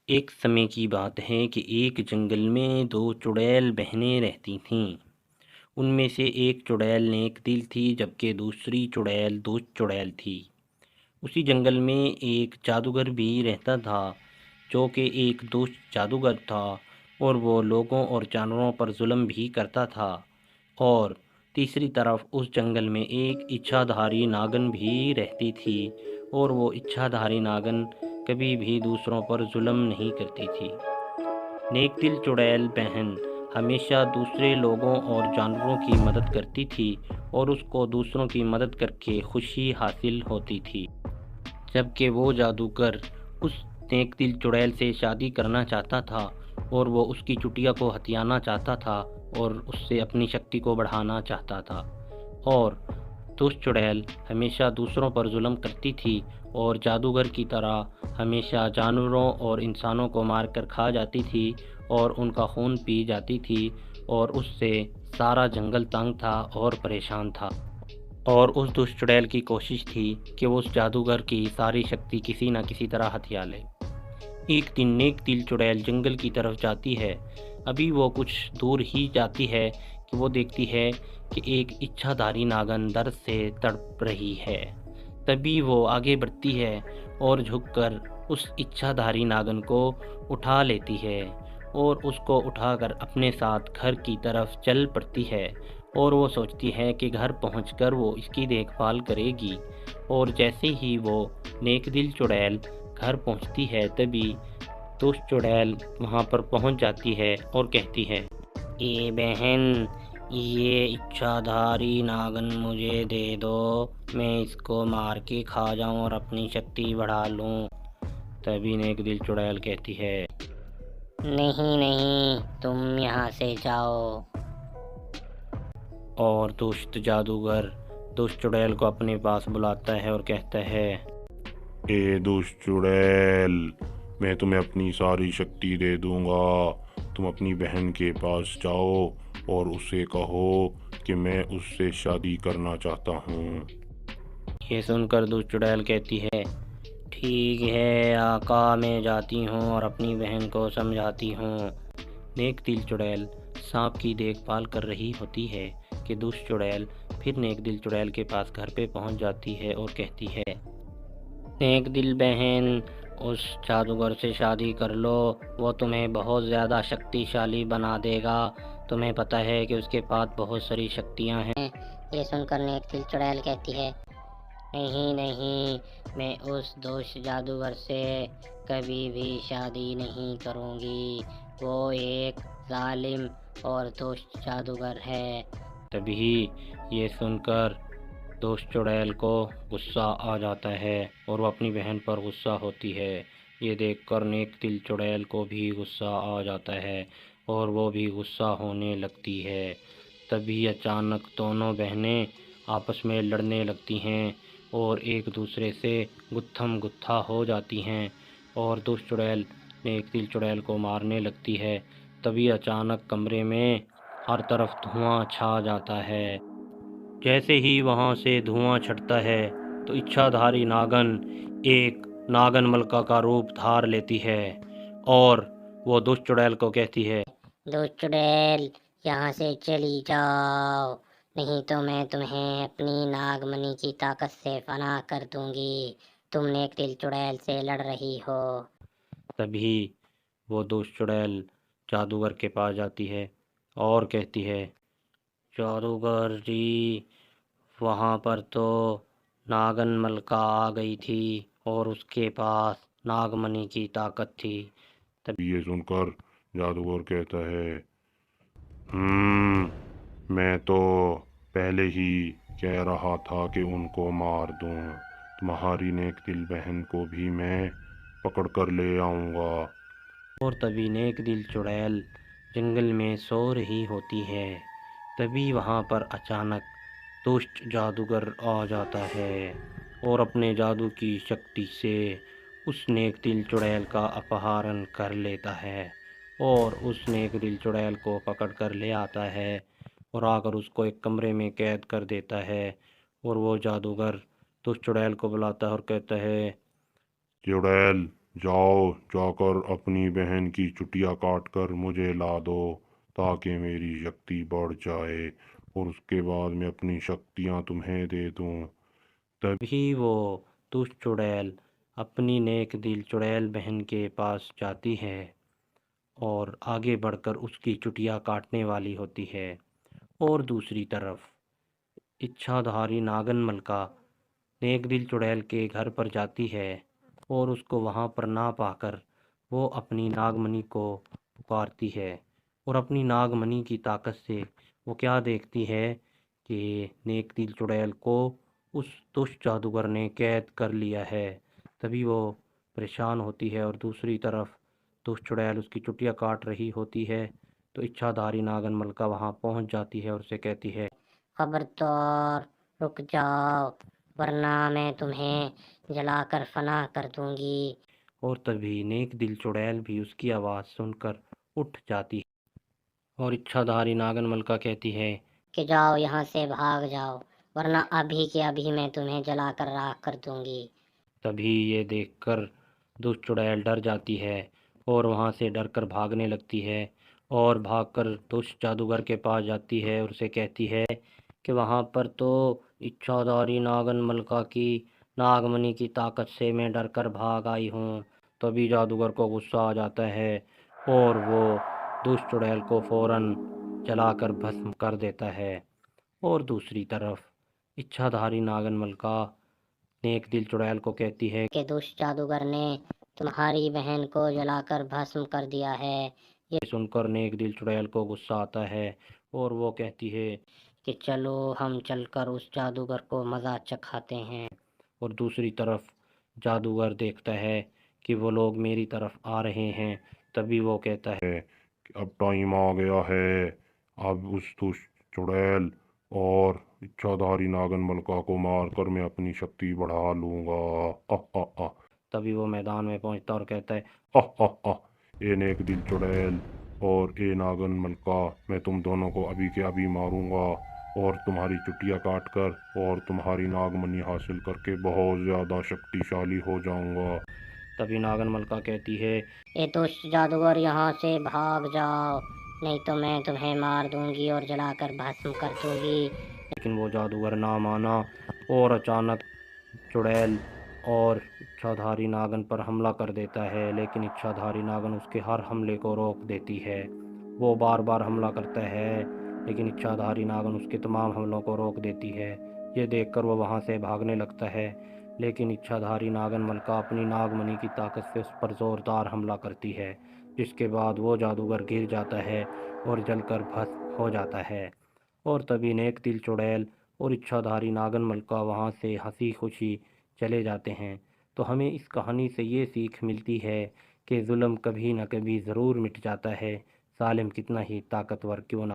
एक समय की बात है कि एक जंगल में दो चुड़ैल बहनें रहती थीं। उनमें से एक चुड़ैल नेक दिल थी जबकि दूसरी चुड़ैल दुष्ट चुड़ैल थी। उसी जंगल में एक जादूगर भी रहता था जो कि एक दुष्ट जादूगर था और वो लोगों और जानवरों पर जुल्म भी करता था। और तीसरी तरफ उस जंगल में एक इच्छाधारी नागिन भी रहती थी और वो इच्छाधारी नागिन कभी भी दूसरों पर जुल्म नहीं करती थी। नेक दिल चुड़ैल बहन हमेशा दूसरे लोगों और जानवरों की मदद करती थी और उसको दूसरों की मदद करके खुशी हासिल होती थी। जबकि वो जादूगर उस नेक दिल चुड़ैल से शादी करना चाहता था और वो उसकी चुटिया को हथियाना चाहता था और उससे अपनी शक्ति को बढ़ाना चाहता था। और दुष्ट चुड़ैल हमेशा दूसरों पर जुल्म करती थी और जादूगर की तरह हमेशा जानवरों और इंसानों को मारकर खा जाती थी और उनका खून पी जाती थी और उससे सारा जंगल तंग था और परेशान था। और उस दुष्ट चुड़ैल की कोशिश थी कि वो उस जादूगर की सारी शक्ति किसी न किसी तरह हथिया ले। एक दिन नेक दिल चुड़ैल जंगल की तरफ जाती है। अभी वो कुछ दूर ही जाती है कि वो देखती है कि एक इच्छाधारी नागिन दर्द से तड़प रही है। तभी वो आगे बढ़ती है और झुककर उस इच्छाधारी नागिन को उठा लेती है और उसको उठाकर अपने साथ घर की तरफ चल पड़ती है। और वो सोचती है कि घर पहुंचकर वो इसकी देखभाल करेगी। और जैसे ही वो नेक दिल चुड़ैल घर पहुंचती है तभी दुष्ट चुड़ैल वहां पर पहुंच जाती है और कहती है, ये बहन, ये इच्छाधारी नागिन मुझे दे दो, मैं इसको मार के खा जाऊं और अपनी शक्ति बढ़ा लूं। तभी नेक दिल चुड़ैल कहती है, नहीं नहीं, तुम यहाँ से जाओ। और दुष्ट जादूगर दुष्ट चुड़ैल को अपने पास बुलाता है और कहता है, ए दुष्ट चुड़ैल, मैं तुम्हें अपनी सारी शक्ति दे दूंगा। तुम अपनी बहन के पास जाओ और उसे कहो कि मैं उससे शादी करना चाहता हूँ। ये सुनकर दुष्ट चुड़ैल कहती है, ठीक है आका, मैं जाती हूँ और अपनी बहन को समझाती हूँ। नेक दिल चुड़ैल सांप की देखभाल कर रही होती है कि दुष्ट चुड़ैल फिर नेक दिल चुड़ैल के पास घर पे पहुंच जाती है और कहती है, नेक दिल बहन, उस जादूगर से शादी कर लो, वो तुम्हें बहुत ज़्यादा शक्तिशाली बना देगा। तुम्हें पता है कि उसके पास बहुत सारी शक्तियाँ हैं। ये सुनकर नेक दिल चुड़ैल कहती है, नहीं नहीं, मैं उस दोस्त जादूगर से कभी भी शादी नहीं करूँगी। वो एक जालिम और दोस्त जादूगर है। तभी ये सुनकर दोस्त चुड़ैल को गुस्सा आ जाता है और वो अपनी बहन पर गुस्सा होती है। ये देखकर नेक दिल चुड़ैल को भी गुस्सा आ जाता है और वो भी गुस्सा होने लगती है। तभी अचानक दोनों बहनें आपस में लड़ने लगती हैं और एक दूसरे से गुत्थम गुत्था हो जाती हैं और दुष्ट चुड़ैल नेक दिल चुड़ैल को मारने लगती है। तभी अचानक कमरे में हर तरफ धुआं छा जाता है। जैसे ही वहां से धुआं छटता है तो इच्छाधारी नागन एक नागन मलका का रूप धार लेती है और वो दुष्ट चुड़ैल को कहती है, दोस्त चुड़ैल, यहाँ से चली जाओ, नहीं तो मैं तुम्हें अपनी नागमणि की ताकत से फना कर दूंगी। तुम नेक दिल चुड़ैल से लड़ रही हो। तभी वो दुष्ट चुड़ैल जादूगर के पास जाती है और कहती है, जादूगर जी, वहाँ पर तो नागन मलका आ गई थी और उसके पास नागमणि की ताकत थी। ये सुनकर जादूगर कहता है, मैं तो पहले ही कह रहा था कि उनको मार दूं। तुम्हारी नेक दिल बहन को भी मैं पकड़ कर ले आऊंगा। और तभी नेक दिल चुड़ैल जंगल में सो रही होती है। तभी वहाँ पर अचानक दुष्ट जादूगर आ जाता है और अपने जादू की शक्ति से उस नेक दिल चुड़ैल का अपहरण कर लेता है और उस नेक दिल चुड़ैल को पकड़ कर ले आता है और आकर उसको एक कमरे में कैद कर देता है। और वो जादूगर दुष्ट चुड़ैल को बुलाता है और कहता है, चुड़ैल, जाओ जाकर अपनी बहन की चुटिया काट कर मुझे ला दो ताकि मेरी शक्ति बढ़ जाए और उसके बाद मैं अपनी शक्तियाँ तुम्हें दे दूँ। तभी वो दुष्ट चुड़ैल अपनी नेक दिल चुड़ैल बहन के पास जाती है और आगे बढ़कर उसकी चुटिया काटने वाली होती है। और दूसरी तरफ इच्छाधारी नागन मलका नेक दिल चुड़ैल के घर पर जाती है और उसको वहाँ पर ना पाकर वो अपनी नागमणि को पुकारती है और अपनी नागमणि की ताकत से वो क्या देखती है कि नेक दिल चुड़ैल को उस दुष्ट जादूगर ने कैद कर लिया है। तभी वो परेशान होती है और दूसरी तरफ दुष्ट चुड़ैल उसकी चुटिया काट रही होती है। तो इच्छाधारी नागन मलका वहाँ पहुँच जाती है और उसे कहती है, खबरदार, रुक जाओ, वरना मैं तुम्हें जलाकर फना कर दूंगी। और तभी नेक दिल चुड़ैल भी उसकी आवाज़ सुनकर उठ जाती है और इच्छाधारी नागन मलका कहती है कि जाओ यहाँ से, भाग जाओ, वरना अभी के अभी मैं तुम्हें जलाकर राख कर दूंगी। तभी ये देखकर दुष्ट चुड़ैल डर जाती है और वहाँ से डरकर भागने लगती है और भागकर दुष्ट जादूगर के पास जाती है और उसे कहती है कि वहाँ पर तो इच्छाधारी नागन मलका की नागमणि की ताकत से मैं डरकर भाग आई हूँ। तभी जादूगर को गुस्सा आ जाता है और वो दुष्ट चुड़ैल को फौरन जलाकर भस्म कर देता है। और दूसरी तरफ इच्छाधारी नागन मलका नेक दिल चुड़ैल को कहती है कि दुष्ट जादूगर ने तुम्हारी बहन को जलाकर भस्म कर दिया है। ये सुनकर नेक दिल चुड़ैल को गुस्सा आता है और वो कहती है कि चलो हम चलकर उस जादूगर को मज़ा चखाते हैं। और दूसरी तरफ जादूगर देखता है कि वो लोग मेरी तरफ आ रहे हैं। तभी वो कहता है कि अब टाइम आ गया है, अब उस दुष्ट चुड़ैल और इच्छाधारी नागन मलका को मारकर मैं अपनी शक्ति बढ़ा लूँगा। आह आह आह तभी वो मैदान में पहुंचता और कहता है आह आह आह ए नेक दिल चुड़ैल और ए नागन मलका, मैं तुम दोनों को अभी के अभी मारूंगा और तुम्हारी चुटिया काट कर और तुम्हारी नागमणि हासिल करके बहुत ज़्यादा शक्तिशाली हो जाऊंगा। तभी नागन मलका कहती है ये दुष्ट जादूगर, यहाँ से भाग जाओ, नहीं तो मैं तुम्हें मार दूंगी और जलाकर भस्म कर दूंगी। लेकिन वो जादूगर ना माना और अचानक चुड़ैल और इच्छाधारी नागन पर हमला कर देता है। लेकिन इच्छाधारी नागन उसके हर हमले को रोक देती है। वो बार बार हमला करता है लेकिन इच्छाधारी नागन उसके तमाम हमलों को रोक देती है। ये देखकर वो वहाँ से भागने लगता है लेकिन इच्छाधारी नागन मलका अपनी नागमणि की ताकत से उस पर ज़ोरदार हमला करती है, जिसके बाद वो जादूगर गिर जाता है और जलकर भस्म हो जाता है। और तभी नेक दिल चुड़ैल और इच्छाधारी नागन मलका वहाँ से हंसी खुशी चले जाते हैं। तो हमें इस कहानी से ये सीख मिलती है कि जुल्म कभी न कभी ज़रूर मिट जाता है, ज़ालिम कितना ही ताकतवर क्यों ना